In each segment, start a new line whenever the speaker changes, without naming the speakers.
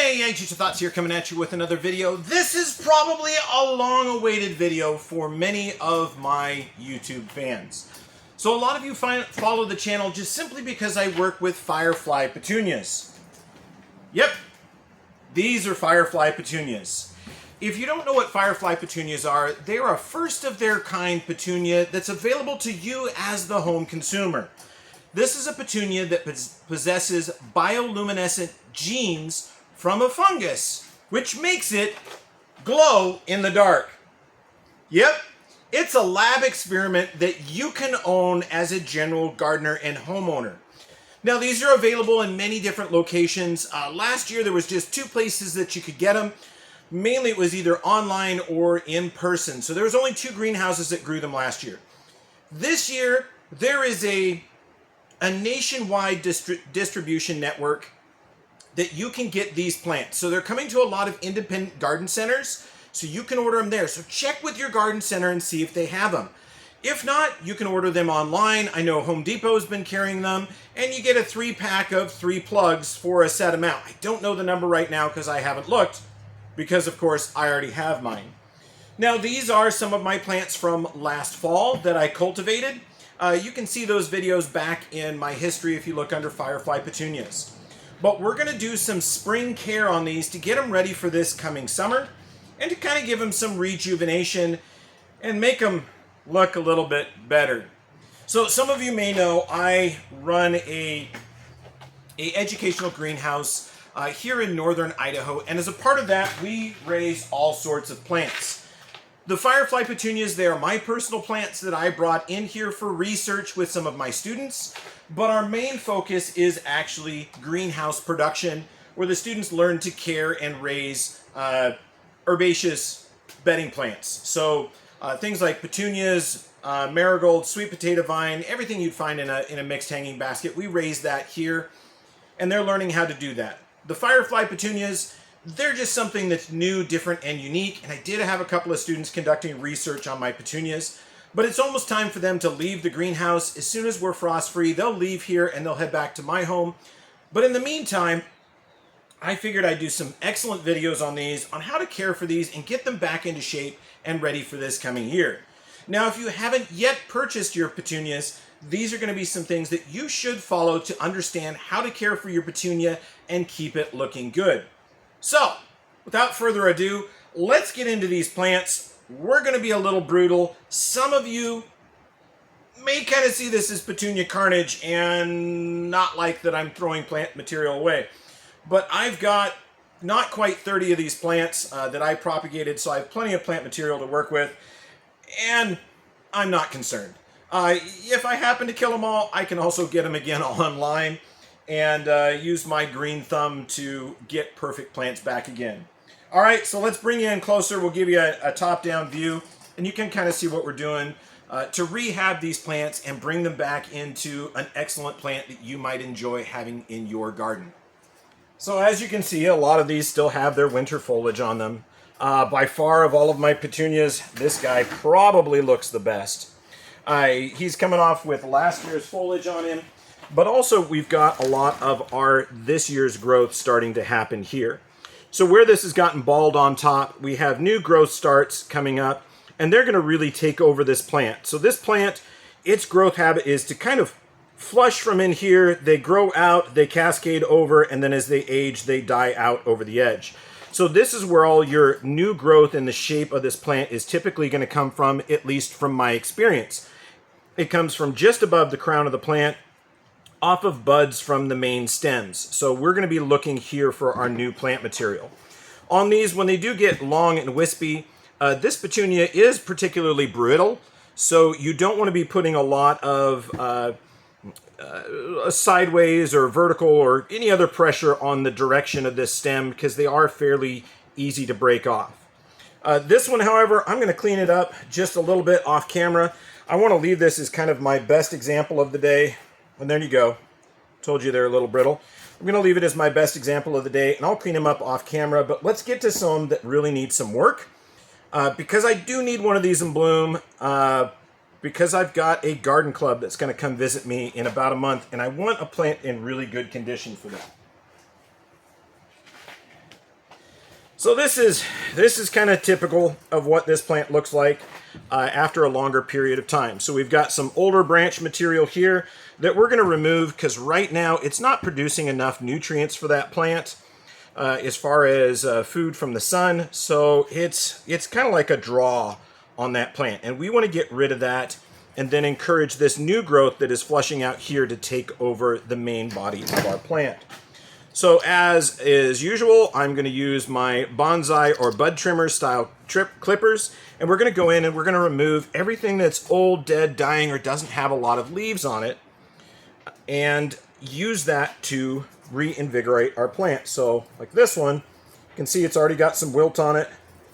Hey, Anxious Thoughts here, coming at you with another video. This is probably a long-awaited video for many of my YouTube fans. So a lot of you follow the channel just simply because I work with Firefly Petunias. Yep, these are Firefly Petunias. If you don't know what Firefly Petunias are, they are a first-of-their-kind petunia that's available to you as the home consumer. This is a petunia that possesses bioluminescent genes from a fungus, which makes it glow in the dark. Yep, it's a lab experiment that you can own as a general gardener and homeowner. Now, these are available in many different locations. Last year, there was just 2 places that you could get them. Mainly, it was either online or in person. So there was only 2 greenhouses that grew them last year. This year, there is a nationwide distribution network that you can get these plants. So they're coming to a lot of independent garden centers, so you can order them there. So check with your garden center and see if they have them. If not, you can order them online. I know Home Depot has been carrying them, and you get a 3-pack of 3 plugs for a set amount. I don't know the number right now because I haven't looked, because of course I already have mine. Now, these are some of my plants from last fall that I cultivated. You can see those videos back in my history if you look under Firefly Petunias. But we're going to do some spring care on these to get them ready for this coming summer and to kind of give them some rejuvenation and make them look a little bit better. So some of you may know I run a educational greenhouse here in northern Idaho, and as a part of that we raise all sorts of plants. The Firefly Petunias, they are my personal plants that I brought in here for research with some of my students, but our main focus is actually greenhouse production, where the students learn to care and raise herbaceous bedding plants. So things like petunias, marigold, sweet potato vine, everything you'd find in a mixed hanging basket, we raise that here, and they're learning how to do that. The Firefly Petunias, they're just something that's new, different, and unique, and I did have a couple of students conducting research on my petunias, but it's almost time for them to leave the greenhouse. As soon as we're frost-free, they'll leave here and they'll head back to my home. But in the meantime, I figured I'd do some excellent videos on these, on how to care for these and get them back into shape and ready for this coming year. Now, if you haven't yet purchased your petunias, these are going to be some things that you should follow to understand how to care for your petunia and keep it looking good. So, without further ado, let's get into these plants. We're going to be a little brutal. Some of you may kind of see this as petunia carnage and not like that I'm throwing plant material away. But I've got not quite 30 of these plants that I propagated, so I have plenty of plant material to work with, and I'm not concerned. If I happen to kill them all, I can also get them again online and use my green thumb to get perfect plants back again. All right, so let's bring you in closer. We'll give you a top-down view, and you can kind of see what we're doing to rehab these plants and bring them back into an excellent plant that you might enjoy having in your garden. So as you can see, a lot of these still have their winter foliage on them. By far of all of my petunias, this guy probably looks the best. He's coming off with last year's foliage on him, but also we've got a lot of our this year's growth starting to happen here. So where this has gotten bald on top, we have new growth starts coming up, and they're going to really take over this plant. So this plant, its growth habit is to kind of flush from in here, they grow out, they cascade over, and then as they age, they die out over the edge. So this is where all your new growth in the shape of this plant is typically going to come from, at least from my experience. It comes from just above the crown of the plant, off of buds from the main stems. So we're going to be looking here for our new plant material. On these, when they do get long and wispy, this petunia is particularly brittle, so you don't want to be putting a lot of sideways or vertical or any other pressure on the direction of this stem, because they are fairly easy to break off. This one, however, I'm going to clean it up just a little bit off camera. I want to leave this as kind of my best example of the day. And there you go. Told you they're a little brittle. I'm going to leave it as my best example of the day, and I'll clean them up off camera. But let's get to some that really need some work. Because I do need one of these in bloom. Because I've got a garden club that's going to come visit me in about a month, and I want a plant in really good condition for them. So this is kind of typical of what this plant looks like after a longer period of time. So we've got some older branch material here that we're going to remove because right now it's not producing enough nutrients for that plant as far as food from the sun. So it's kind of like a draw on that plant, and we want to get rid of that and then encourage this new growth that is flushing out here to take over the main body of our plant. So as is usual, I'm going to use my bonsai or bud trimmer style clippers, and we're going to go in and we're going to remove everything that's old, dead, dying, or doesn't have a lot of leaves on it, and use that to reinvigorate our plant. So like this one, you can see it's already got some wilt on it,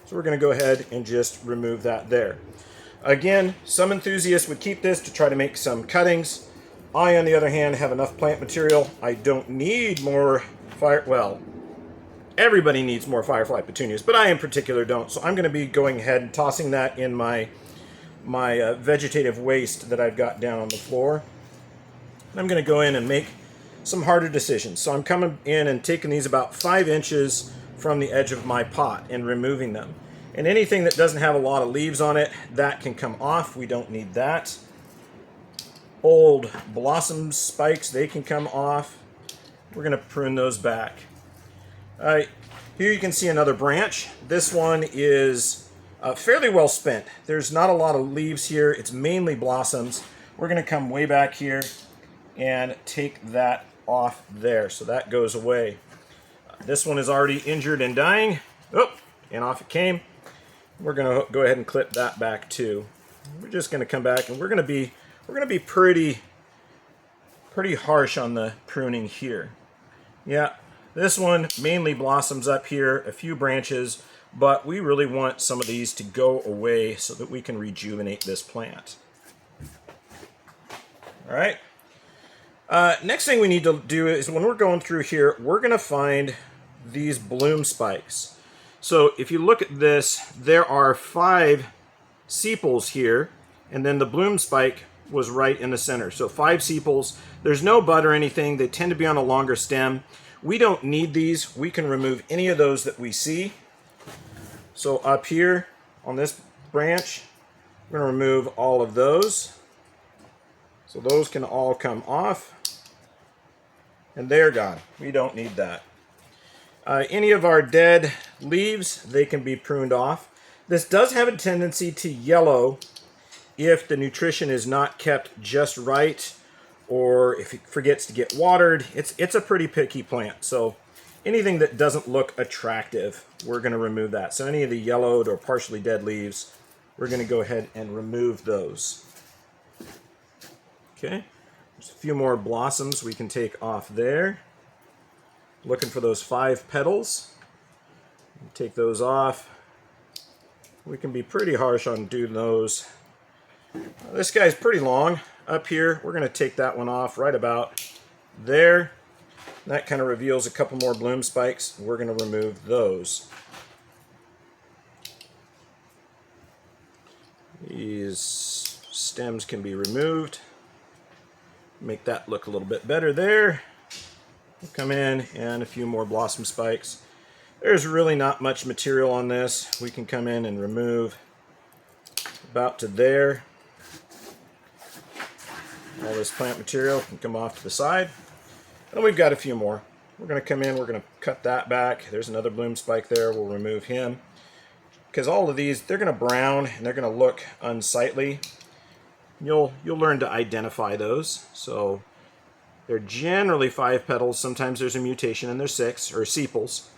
so we're going to go ahead and just remove that there. Again, some enthusiasts would keep this to try to make some cuttings. I, on the other hand, have enough plant material. I don't need more well, everybody needs more Firefly Petunias, but I in particular don't. So I'm going to be going ahead and tossing that in my vegetative waste that I've got down on the floor. And I'm going to go in and make some harder decisions. So I'm coming in and taking these about 5 inches from the edge of my pot and removing them. And anything that doesn't have a lot of leaves on it, that can come off. We don't need that. Old blossom spikes, they can come off. We're going to prune those back. Here you can see another branch. This one is fairly well spent. There's not a lot of leaves here. It's mainly blossoms. We're going to come way back here and take that off there. So that goes away. This one is already injured and dying. Oh, and off it came. We're going to go ahead and clip that back too. We're just going to come back and we're going to be pretty harsh on the pruning here. Yeah, this one mainly blossoms up here, a few branches, but we really want some of these to go away so that we can rejuvenate this plant. All right. Next thing we need to do is when we're going through here, we're going to find these bloom spikes. So if you look at this, there are 5 sepals here, and then the bloom spike was right in the center. So 5 sepals. There's no bud or anything. They tend to be on a longer stem. We don't need these. We can remove any of those that we see. So up here on this branch, we're going to remove all of those. So those can all come off. And they're gone. We don't need that. Any of our dead leaves, they can be pruned off. This does have a tendency to yellow if the nutrition is not kept just right, or if it forgets to get watered. It's a pretty picky plant. So anything that doesn't look attractive, we're going to remove that. So any of the yellowed or partially dead leaves, we're going to go ahead and remove those. Okay, there's a few more blossoms we can take off there. Looking for those 5 petals. Take those off. We can be pretty harsh on doing those. This guy's pretty long. Up here, we're going to take that one off right about there. That kind of reveals a couple more bloom spikes. We're going to remove those. These stems can be removed. Make that look a little bit better there. We'll come in and a few more blossom spikes. There's really not much material on this. We can come in and remove about to there. All this plant material can come off to the side. And we've got a few more. We're going to come in, we're going to cut that back. There's another bloom spike there. We'll remove him. Because all of these, they're going to brown and they're going to look unsightly. You'll learn to identify those. So they're generally 5 petals. Sometimes there's a mutation and there's 6, or sepals.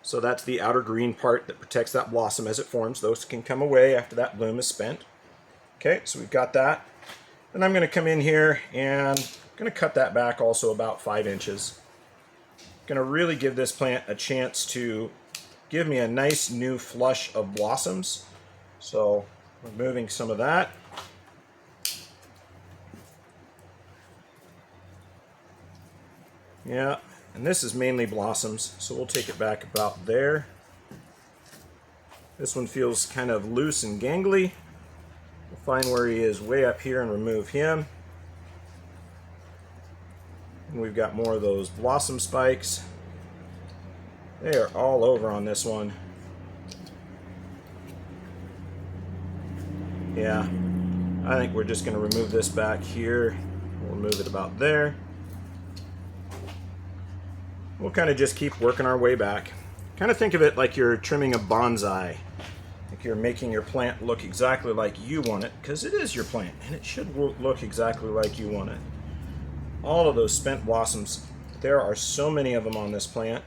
So that's the outer green part that protects that blossom as it forms. Those can come away after that bloom is spent. Okay, so we've got that. And I'm going to come in here and I'm going to cut that back also about 5 inches. Going to really give this plant a chance to give me a nice new flush of blossoms. So removing some of that. Yeah, and this is mainly blossoms, so we'll take it back about there. This one feels kind of loose and gangly. We'll find where he is way up here and remove him. And we've got more of those blossom spikes. They are all over on this one. Yeah, I think we're just going to remove this back here. We'll move it about there. We'll kind of just keep working our way back. Kind of think of it like you're trimming a bonsai. Like you're making your plant look exactly like you want it, because it is your plant, and it should look exactly like you want it. All of those spent blossoms, there are so many of them on this plant.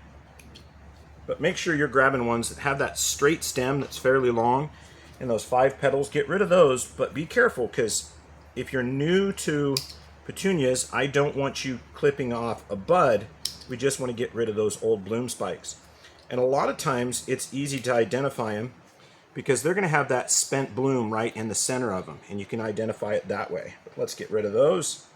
But make sure you're grabbing ones that have that straight stem that's fairly long, and those 5 petals. Get rid of those, but be careful, because if you're new to petunias, I don't want you clipping off a bud. We just want to get rid of those old bloom spikes. And a lot of times it's easy to identify them because they're going to have that spent bloom right in the center of them, and you can identify it that way. But let's get rid of those.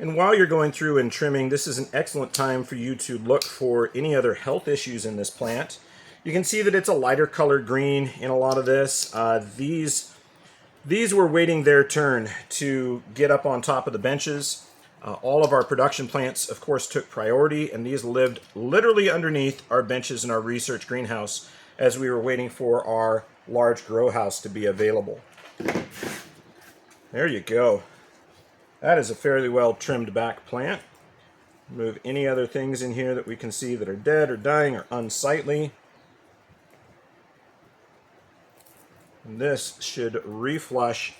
And while you're going through and trimming, this is an excellent time for you to look for any other health issues in this plant. You can see that it's a lighter colored green in a lot of this. These were waiting their turn to get up on top of the benches. All of our production plants, of course, took priority, and these lived literally underneath our benches in our research greenhouse as we were waiting for our large grow house to be available. There you go. That is a fairly well trimmed back plant. Remove any other things in here that we can see that are dead or dying or unsightly. And this should reflush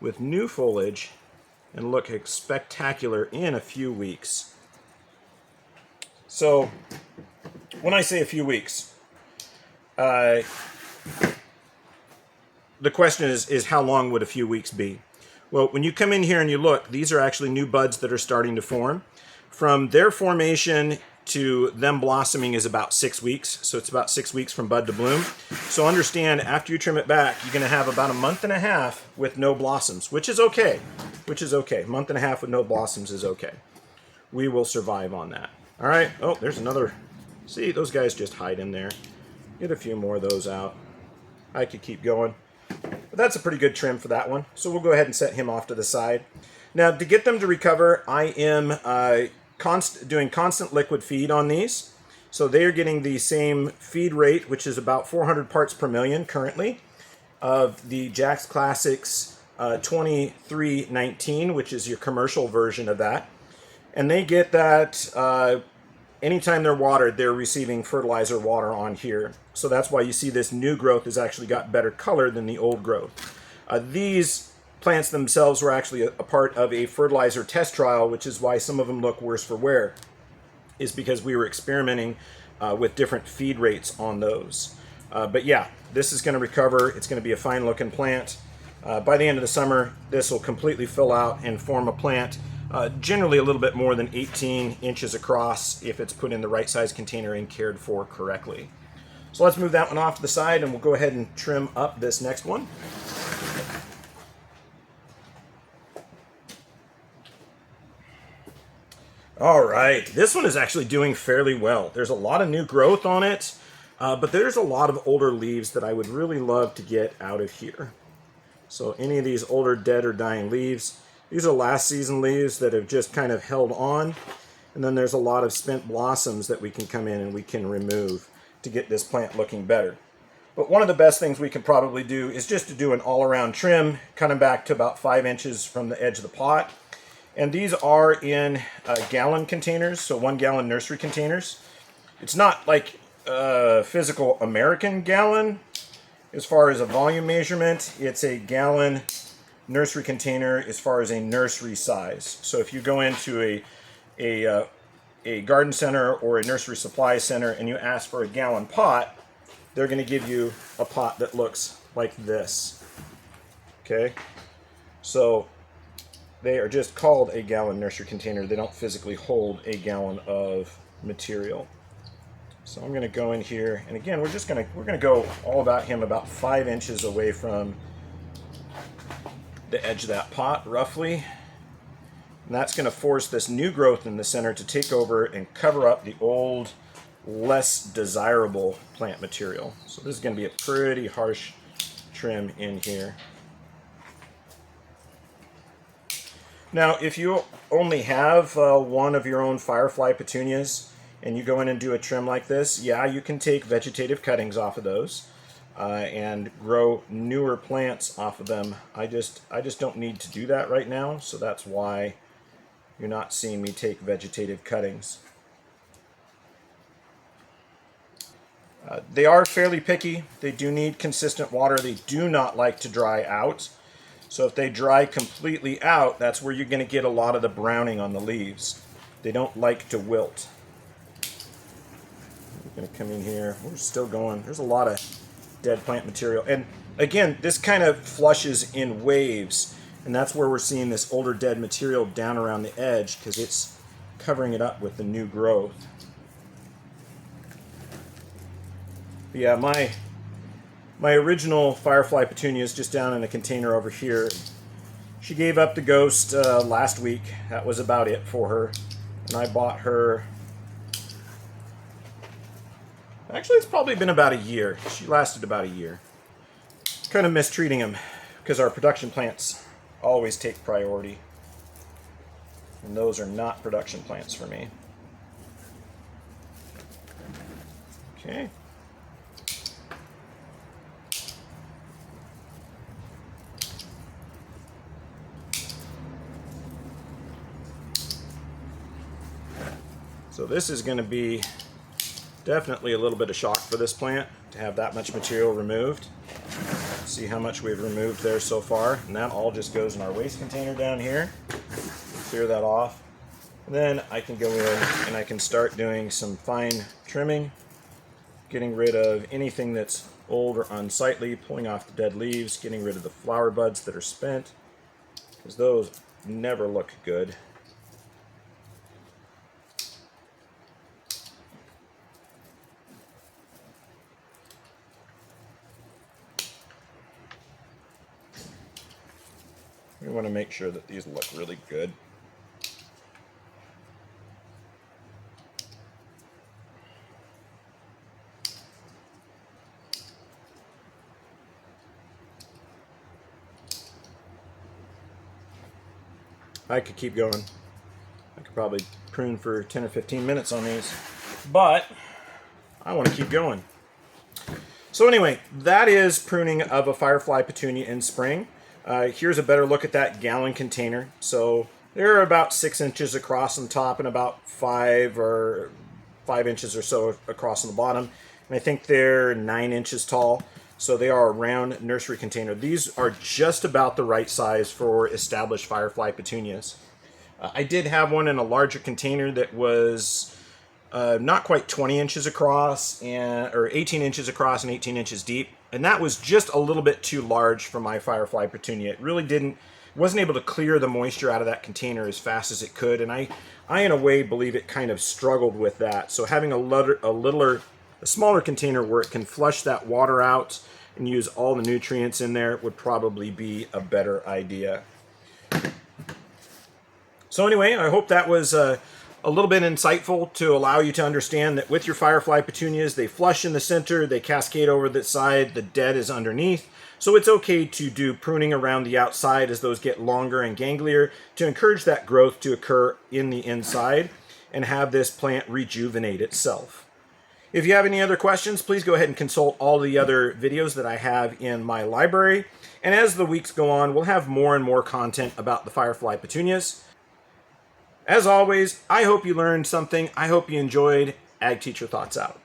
with new foliage and look spectacular in a few weeks. So, when I say a few weeks, the question is how long would a few weeks be? Well, when you come in here and you look, these are actually new buds that are starting to form. From their formation to them blossoming is about 6 weeks. So it's about 6 weeks from bud to bloom. So understand, after you trim it back, you're going to have about a month and a half with no blossoms, which is okay. A month and a half with no blossoms is okay. We will survive on that. All right. Oh, there's another. See, those guys just hide in there. Get a few more of those out. I could keep going. But that's a pretty good trim for that one. So we'll go ahead and set him off to the side. Now, to get them to recover, I am doing constant liquid feed on these. So they are getting the same feed rate, which is about 400 parts per million currently, of the Jack's Classics 2319, which is your commercial version of that. And they get that anytime they're watered, they're receiving fertilizer water on here. So that's why you see this new growth has actually got better color than the old growth. These plants themselves were actually a part of a fertilizer test trial, which is why some of them look worse for wear, is because we were experimenting with different feed rates on those. But yeah, this is going to recover. It's going to be a fine looking plant. By the end of the summer, this will completely fill out and form a plant, generally a little bit more than 18 inches across if it's put in the right size container and cared for correctly. So let's move that one off to the side, and we'll go ahead and trim up this next one. All right, this one is actually doing fairly well. There's a lot of new growth on it, but there's a lot of older leaves that I would really love to get out of here. So any of these older dead or dying leaves, these are last season leaves that have just kind of held on. And then there's a lot of spent blossoms that we can come in and we can remove to get this plant looking better. But one of the best things we can probably do is just to do an all-around trim, cutting back to about 5 inches from the edge of the pot. And these are in gallon containers, so 1 gallon nursery containers. It's not like a physical American gallon as far as a volume measurement. It's a gallon nursery container as far as a nursery size. So if you go into a garden center or a nursery supply center and you ask for a gallon pot, they're going to give you a pot that looks like this. Okay? So they are just called a gallon nursery container. They don't physically hold a gallon of material. So I'm going to go in here, and again, we're going to go all about him about 5 inches away from the edge of that pot, roughly. And that's going to force this new growth in the center to take over and cover up the old, less desirable plant material. So this is going to be a pretty harsh trim in here. Now, if you only have one of your own Firefly Petunias and you go in and do a trim like this, yeah, you can take vegetative cuttings off of those and grow newer plants off of them. I just don't need to do that right now, so that's why you're not seeing me take vegetative cuttings. They are fairly picky. They do need consistent water. They do not like to dry out. So if they dry completely out, that's where you're going to get a lot of the browning on the leaves. They don't like to wilt. We're going to come in here. We're still going. There's a lot of dead plant material. And again, this kind of flushes in waves. And that's where we're seeing this older dead material down around the edge because it's covering it up with the new growth. But yeah, my original Firefly Petunia is just down in a container over here. She gave up the ghost last week. That was about it for her. And I bought her... Actually, it's probably been about a year. She lasted about a year. Kind of mistreating them because our production plants always take priority. And those are not production plants for me. Okay. So this is going to be definitely a little bit of shock for this plant to have that much material removed. See how much we've removed there so far. And that all just goes in our waste container down here. Clear that off. And then I can go in and I can start doing some fine trimming, getting rid of anything that's old or unsightly, pulling off the dead leaves, getting rid of the flower buds that are spent, because those never look good. We want to make sure that these look really good. I could keep going. I could probably prune for 10 or 15 minutes on these, but I want to keep going. So anyway, that is pruning of a Firefly Petunia in spring. Here's a better look at that gallon container. So they're about 6 inches across on the top and about 5 inches or so across on the bottom. And I think they're 9 inches tall. So they are a round nursery container. These are just about the right size for established Firefly Petunias. I did have one in a larger container that was not quite 20 inches across, or 18 inches across and 18 inches deep. And that was just a little bit too large for my Firefly Petunia. It really wasn't able to clear the moisture out of that container as fast as it could. And I in a way believe it kind of struggled with that. So having a smaller container where it can flush that water out and use all the nutrients in there would probably be a better idea. So anyway, I hope that was a little bit insightful to allow you to understand that with your Firefly Petunias, they flush in the center, they cascade over the side, the dead is underneath. So it's okay to do pruning around the outside as those get longer and ganglier to encourage that growth to occur in the inside and have this plant rejuvenate itself. If you have any other questions, please go ahead and consult all the other videos that I have in my library. And as the weeks go on, we'll have more and more content about the Firefly Petunias. As always, I hope you learned something. I hope you enjoyed. Ag Teacher Thoughts out.